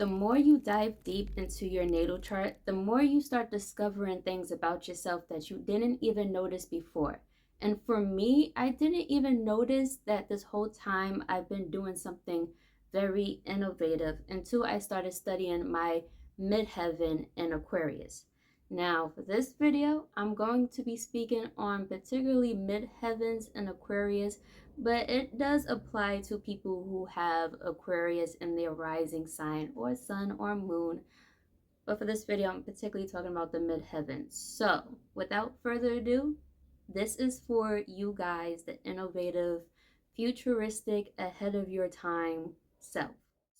The more you dive deep into your natal chart, the more you start discovering things about yourself that you didn't even notice before. And for me, I didn't even notice that this whole time I've been doing something very innovative until I started studying my midheaven in Aquarius. Now, for this video, I'm going to be speaking on particularly midheavens in Aquarius, but it does apply to people who have Aquarius in their rising sign or sun or moon. But for this video, I'm particularly talking about the midheavens. So without further ado, this is for you guys, the innovative, futuristic, ahead of your time self.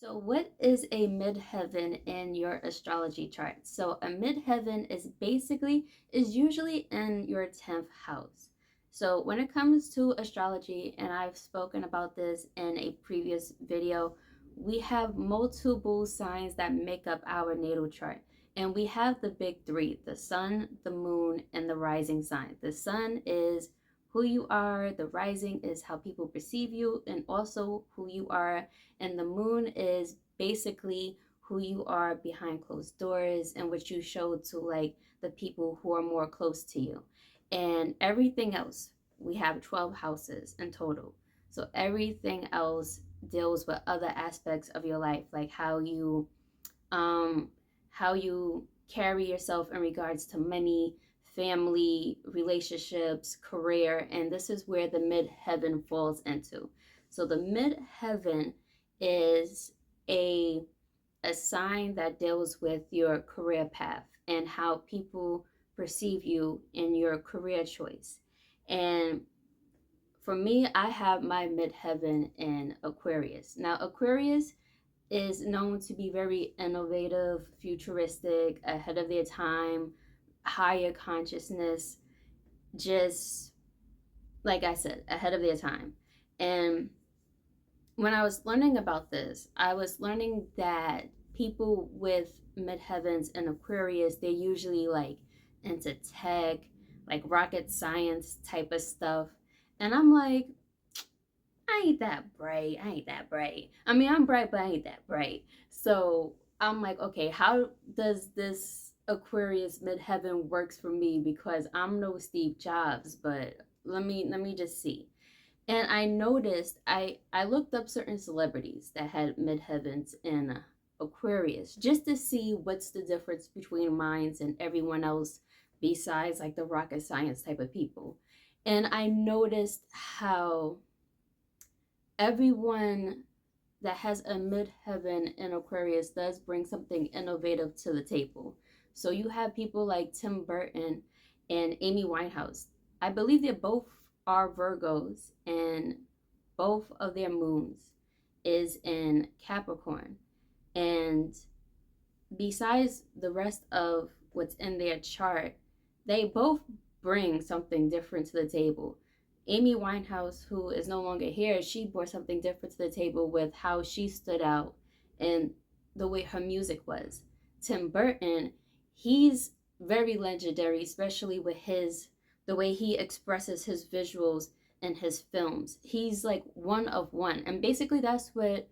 So what is a midheaven in your astrology chart? So a midheaven is usually in your 10th house. So when it comes to astrology, and I've spoken about this in a previous video, we have multiple signs that make up our natal chart. And we have the big three: the sun, the moon, and the rising sign. The sun is who you are, the rising is how people perceive you, and also who you are, and the moon is basically who you are behind closed doors and what you show to like the people who are more close to you. And everything else, we have 12 houses in total. So everything else deals with other aspects of your life, like um how you carry yourself in regards to money, family, relationships, career, and this is where the midheaven falls into. So the midheaven is a a sign that deals with your career path and how people perceive you in your career choice. And for me, I have my midheaven in Aquarius. Now, Aquarius is known to be very innovative, futuristic, ahead of their time, higher consciousness, just like I said, ahead of their time. And when I was learning about this, I was learning that people with midheavens and Aquarius, they're usually like into tech, like rocket science type of stuff. And I'm like, I ain't that bright. I ain't that bright. I mean, I'm bright, but I ain't that bright. So I'm like, okay, how does this Aquarius midheaven works for me? Because I'm no Steve Jobs, but let me just see. And I noticed I looked up certain celebrities that had midheavens in Aquarius just to see what's the difference between mine and everyone else besides like the rocket science type of people. And I noticed how everyone that has a midheaven in Aquarius does bring something innovative to the table. So you have people like Tim Burton and Amy Winehouse. I believe they both are Virgos, and both of their moons is in Capricorn. And besides the rest of what's in their chart, they both bring something different to the table. Amy Winehouse, who is no longer here, she brought something different to the table with how she stood out and the way her music was. Tim Burton, he's very legendary, especially with the way he expresses his visuals in his films. He's like one of one. And basically that's what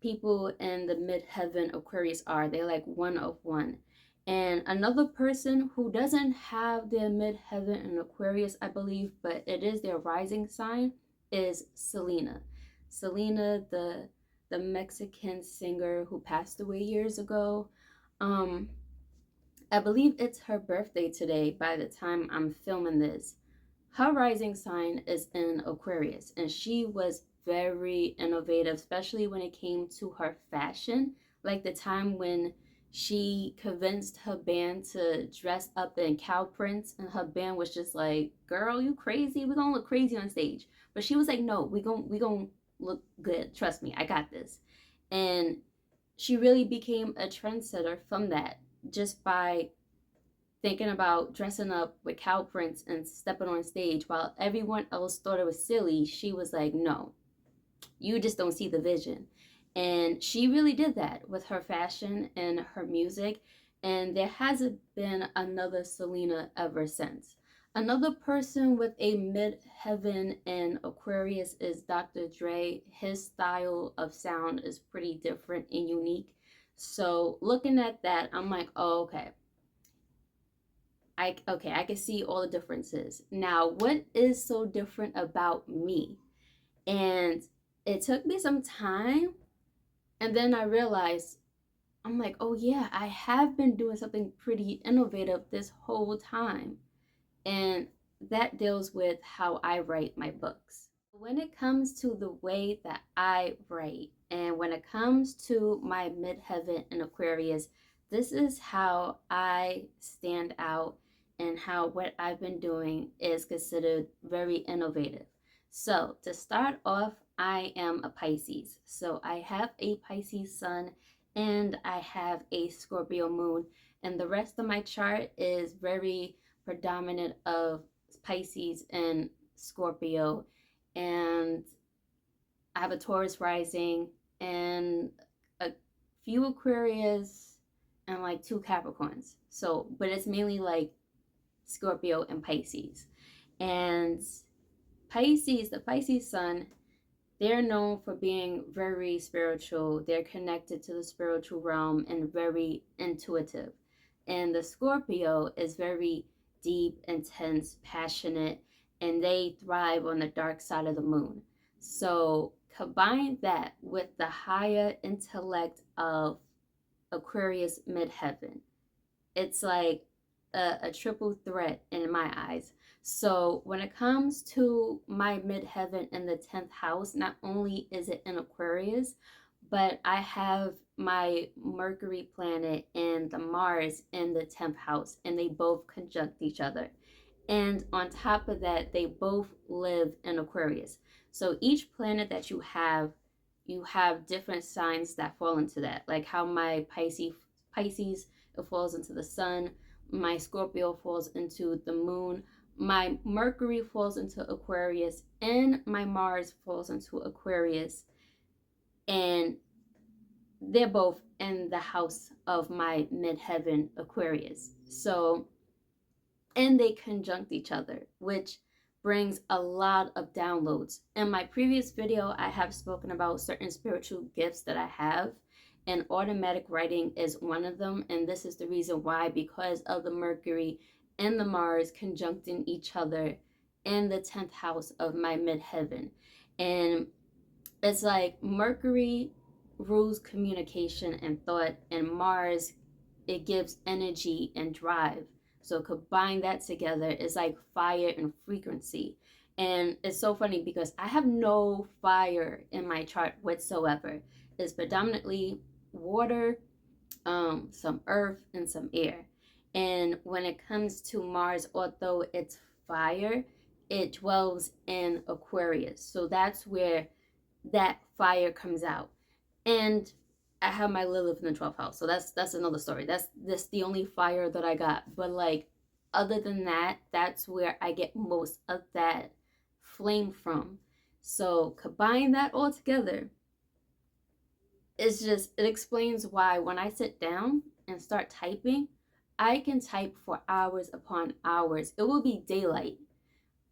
people in the midheaven Aquarius are. They're like one of one. And another person who doesn't have their midheaven in Aquarius, I believe, but it is their rising sign, is Selena. Selena, the Mexican singer who passed away years ago. I believe it's her birthday today by the time I'm filming this. Her rising sign is in Aquarius, and she was very innovative, especially when it came to her fashion. Like the time when she convinced her band to dress up in cow prints, and her band was just like, "Girl, you crazy? We're gonna look crazy on stage." But she was like, "No, we gonna look good. Trust me, I got this." And she really became a trendsetter from that, just by thinking about dressing up with cow prints and stepping on stage while everyone else thought it was silly. She was like, no, you just don't see the vision. And she really did that with her fashion and her music. And there hasn't been another Selena ever since. Another person with a midheaven in Aquarius is Dr. Dre. His style of sound is pretty different and unique. So looking at that, I'm like, oh, okay. I can see all the differences. Now, what is so different about me? And it took me some time, and then I realized, I'm like, oh yeah, I have been doing something pretty innovative this whole time. And that deals with how I write my books. When it comes to the way that I write, and when it comes to my midheaven in Aquarius, this is how I stand out and how what I've been doing is considered very innovative. So, to start off, I am a Pisces. So, I have a Pisces sun and I have a Scorpio moon, and the rest of my chart is very predominant of Pisces and Scorpio, and I have a Taurus rising and a few Aquarius and like two Capricorns. So, but it's mainly like Scorpio and Pisces. And Pisces, the Pisces sun, they're known for being very spiritual. They're connected to the spiritual realm and very intuitive. And the Scorpio is very deep, intense, passionate, and they thrive on the dark side of the moon. So combine that with the higher intellect of Aquarius Midheaven. It's like a triple threat in my eyes. So when it comes to my midheaven in the 10th house, not only is it in Aquarius, but I have my Mercury planet and the Mars in the 10th house, and they both conjunct each other. And on top of that, they both live in Aquarius. So each planet that you have different signs that fall into that. Like how my Pisces, it falls into the sun. My Scorpio falls into the moon. My Mercury falls into Aquarius, and my Mars falls into Aquarius. And they're both in the house of my midheaven Aquarius. So, and they conjunct each other, which brings a lot of downloads. In my previous video, I have spoken about certain spiritual gifts that I have, and automatic writing is one of them. And this is the reason why, because of the Mercury and the Mars conjuncting each other in the 10th house of my midheaven. And it's like Mercury rules communication and thought, and Mars, it gives energy and drive. So combine that together, it's like fire and frequency. And it's so funny because I have no fire in my chart whatsoever. It's predominantly water, some earth, and some air. And when it comes to Mars, although it's fire, it dwells in Aquarius. So that's where that fire comes out. And I have my Lilith in the 12th house. So that's another story. That's the only fire that I got. But like other than that, that's where I get most of that flame from. So combine that all together. It explains why when I sit down and start typing, I can type for hours upon hours. It will be daylight.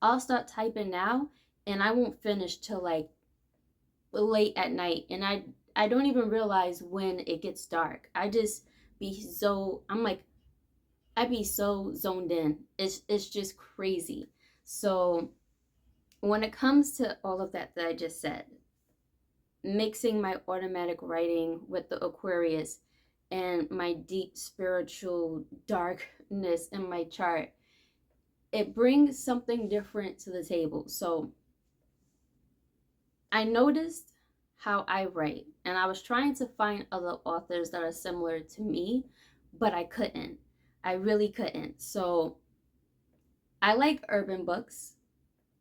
I'll start typing now and I won't finish till like late at night, and I don't even realize when it gets dark. I'd be so zoned in. It's just crazy. So when it comes to all of that I just said, mixing my automatic writing with the Aquarius and my deep spiritual darkness in my chart, it brings something different to the table. So I noticed how I write, and I was trying to find other authors that are similar to me, but I couldn't. I really couldn't. So I like urban books.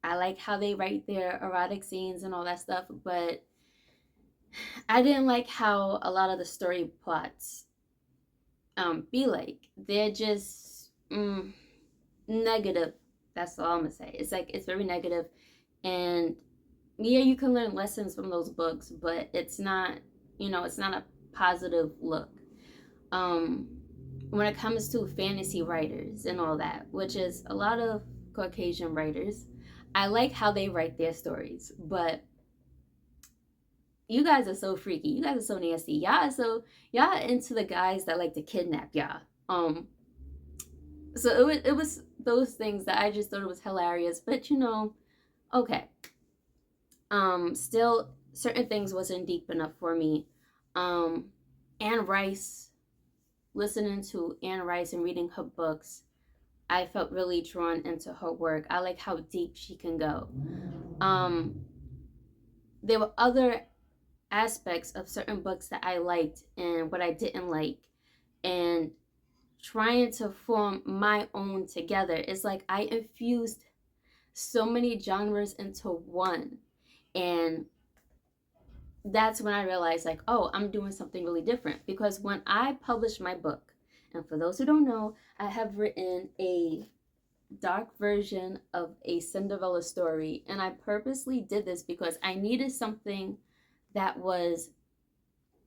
I like how they write their erotic scenes and all that stuff, but I didn't like how a lot of the story plots be like. They're just negative. That's all I'm gonna say. It's like it's very negative, and yeah, you can learn lessons from those books, but it's not, it's not a positive look. When it comes to fantasy writers and all that, which is a lot of Caucasian writers, I like how they write their stories, but you guys are so freaky. You guys are so nasty. Y'all into the guys that like to kidnap y'all. So it was those things that I just thought it was hilarious. But you know, okay. Still certain things wasn't deep enough for me. Anne Rice, listening to Anne Rice and reading her books, I felt really drawn into her work. I like how deep she can go. There were other aspects of certain books that I liked and what I didn't like, and trying to form my own together. It's like I infused so many genres into one, and that's when I realized, like, oh, I'm doing something really different. Because when I published my book, and for those who don't know, I have written a dark version of a Cinderella story, and I purposely did this because I needed something that was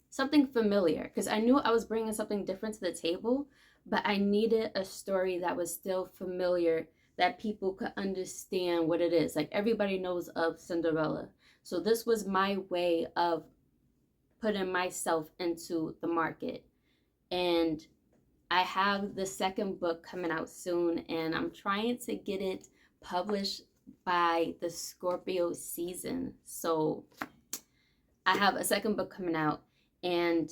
something familiar, because I knew I was bringing something different to the table, but I needed a story that was still familiar, that people could understand what it is. Like, everybody knows of Cinderella. So this was my way of putting myself into the market. And I have the second book coming out soon, and I'm trying to get it published by the Scorpio season. So I have a second book coming out, and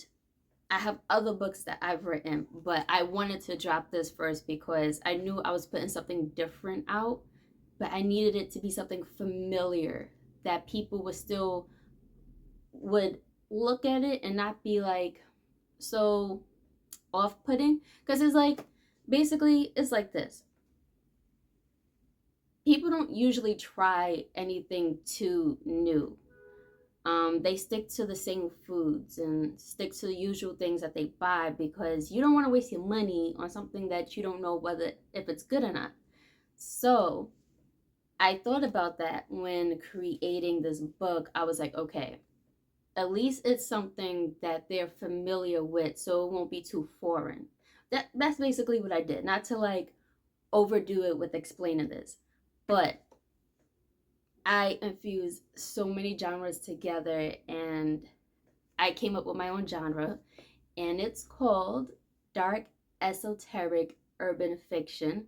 I have other books that I've written, but I wanted to drop this first because I knew I was putting something different out, but I needed it to be something familiar that people would look at it and not be like so off-putting. Because it's like, basically, it's like this. People don't usually try anything too new. They stick to the same foods and stick to the usual things that they buy, because you don't want to waste your money on something that you don't know if it's good or not. So I thought about that when creating this book. I was like, okay, at least it's something that they're familiar with, so it won't be too foreign. That's basically what I did. Not to like overdo it with explaining this, but I infused so many genres together, and I came up with my own genre, and it's called Dark Esoteric Urban Fiction.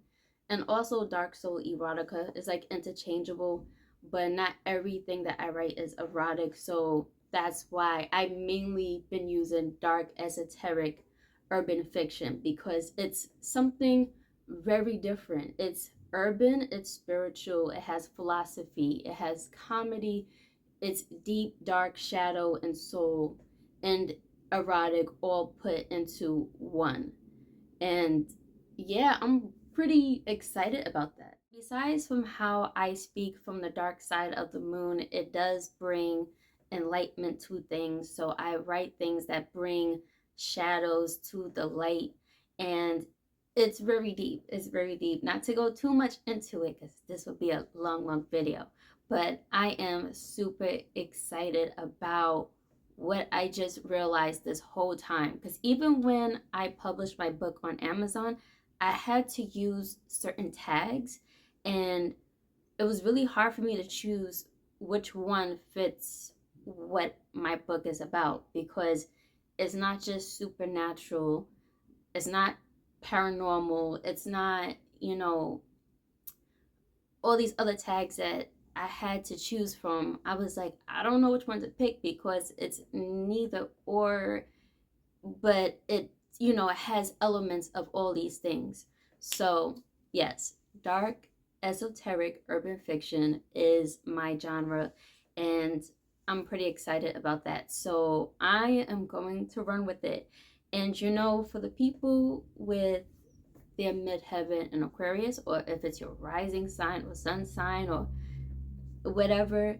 And also Dark Soul Erotica is like interchangeable, but not everything that I write is erotic. So that's why I mainly been using Dark Esoteric Urban Fiction, because it's something very different. It's urban, it's spiritual, it has philosophy, it has comedy, it's deep, dark, shadow, and soul, and erotic, all put into one. And yeah, I'm pretty excited about that. Besides from how I speak from the dark side of the moon, it does bring enlightenment to things. So I write things that bring shadows to the light, and it's very deep. It's very deep. Not to go too much into it, because this would be a long video, but I am super excited about what I just realized this whole time. Because even when I published my book on Amazon, I had to use certain tags, and it was really hard for me to choose which one fits what my book is about, because it's not just supernatural, it's not paranormal, it's not, all these other tags that I had to choose from. I was like, I don't know which one to pick, because it's neither or, but it has elements of all these things. So yes, dark esoteric urban fiction is my genre, and I'm pretty excited about that. So I am going to run with it. And for the people with their midheaven in Aquarius, or if it's your rising sign or sun sign or whatever,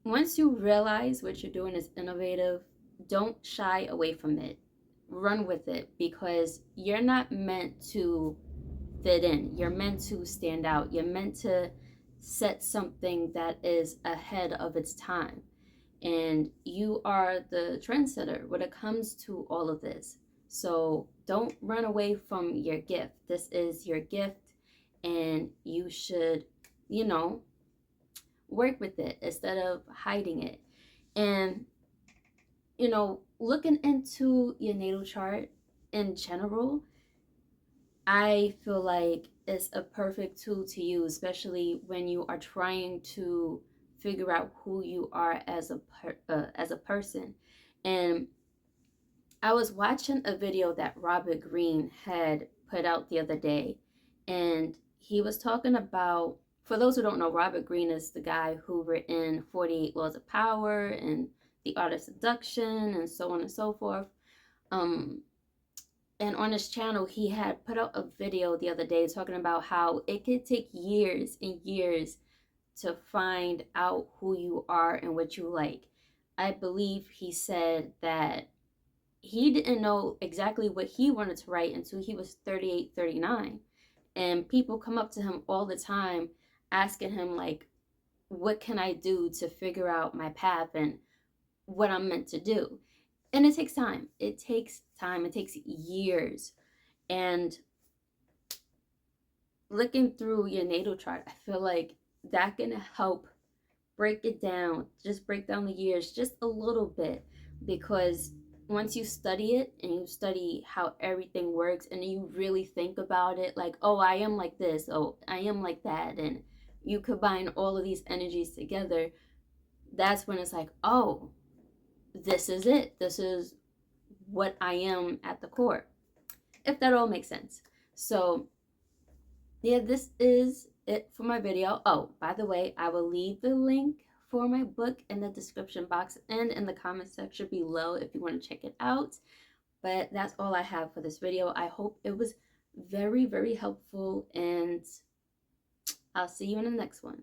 once you realize what you're doing is innovative, don't shy away from it. Run with it, because you're not meant to fit in. You're meant to stand out. You're meant to set something that is ahead of its time. And you are the trendsetter when it comes to all of this. So don't run away from your gift. This is your gift, and you should, work with it instead of hiding it. And, you know, looking into your natal chart in general, I feel like it's a perfect tool to use, especially when you are trying to figure out who you are as a person. And I was watching a video that Robert Greene had put out the other day, and he was talking about, for those who don't know, Robert Greene is the guy who written 48 Laws of Power and The Art of Seduction and so on and so forth. Um, and on his channel, he had put out a video the other day talking about how it could take years and years to find out who you are and what you like. I believe he said that he didn't know exactly what he wanted to write until he was 38, 39. And people come up to him all the time asking him, like, what can I do to figure out my path and what I'm meant to do? And it takes time. It takes time. It takes years. And looking through your natal chart, I feel like that can help break it down, just break down the years just a little bit, because once you study it and you study how everything works and you really think about it, like, oh, I am like this, oh, I am like that, and you combine all of these energies together, that's when it's like, oh, this is it. This is what I am at the core, if that all makes sense. So yeah, this is it for my video. Oh, by the way, I will leave the link for my book in the description box and in the comment section below if you want to check it out. But that's all I have for this video. I hope it was very, very helpful, and I'll see you in the next one.